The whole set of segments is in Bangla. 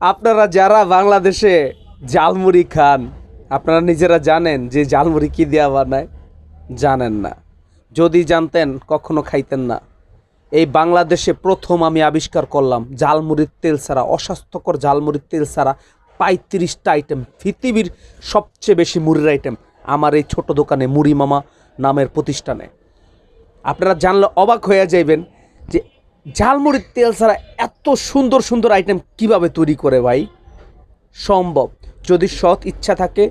আপনারা যারা বাংলাদেশে ঝালমুড়ি খান, আপনারা নিজেরা জানেন যে ঝালমুড়ি কী দেওয়া বানায়? জানেন না। যদি জানতেন কখনো খাইতেন না। এই বাংলাদেশে প্রথম আমি আবিষ্কার করলাম ঝালমুড়ির তেল ছাড়া, অস্বাস্থ্যকর ঝালমুড়ির তেল ছাড়া ৩৫টা আইটেম, পৃথিবীর সবচেয়ে বেশি মুড়ির আইটেম আমার এই ছোট দোকানে মুড়ি মামা নামের প্রতিষ্ঠানে। আপনারা জানলে অবাক হয়ে যাইবেন যে ঝালমুড়ির তেল ছাড়া এত সুন্দর সুন্দর আইটেম কিভাবে তৈরি করে ভাই। সম্ভব, যদি সৎ ইচ্ছা থাকে,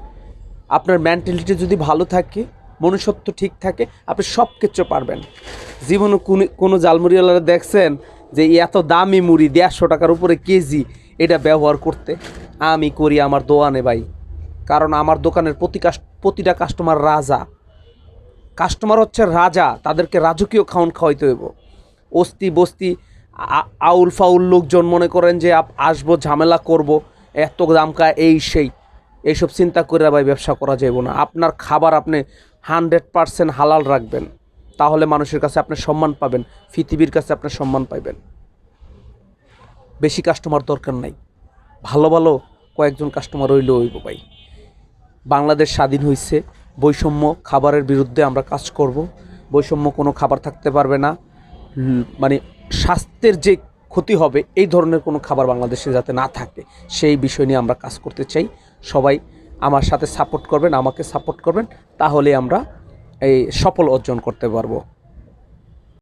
আপনার মেন্টালিটি যদি ভালো থাকে, মনুষ্যত্ব ঠিক থাকে, আপনি সব কিছু পারবেন। জীবনে কোনো ঝালমুড়িওয়ালারা দেখছেন যে এত দামি মুড়ি ১৫০ টাকার উপরে কেজি এটা ব্যবহার করতে? আমি করি আমার দোকানে ভাই, কারণ আমার দোকানের প্রতিটা কাস্টমার রাজা। কাস্টমার হচ্ছে রাজা, তাদেরকে রাজকীয় খাওয়ান খাওয়াইতে হইব। অস্তি বস্তি আউল ফাউল লোকজন মনে করেন যে আসবো ঝামেলা করব, এত দামকা এই সেই, এইসব চিন্তা করে ভাই ব্যবসা করা যাব না। আপনার খাবার আপনি 100% হালাল রাখবেন, তাহলে মানুষের কাছে আপনি সম্মান পাবেন, পৃথিবীর কাছে আপনি সম্মান পাইবেন। বেশি কাস্টমার দরকার নাই, ভালো ভালো কয়েকজন কাস্টমার হইলেও হইব ভাই। বাংলাদেশ স্বাধীন হয়েছে, বৈষম্য খাবারের বিরুদ্ধে আমরা কাজ করব। বৈষম্য কোনো খাবার থাকতে পারবে না, মানে স্বাস্থ্যের যে ক্ষতি হবে এই ধরনের কোনো খাবার বাংলাদেশে যাতে না থাকে, সেই বিষয় নিয়ে আমরা কাজ করতে চাই। সবাই আমার সাথে সাপোর্ট করবেন, আমাকে সাপোর্ট করবেন, তাহলে আমরা এই সফল অর্জন করতে পারবো।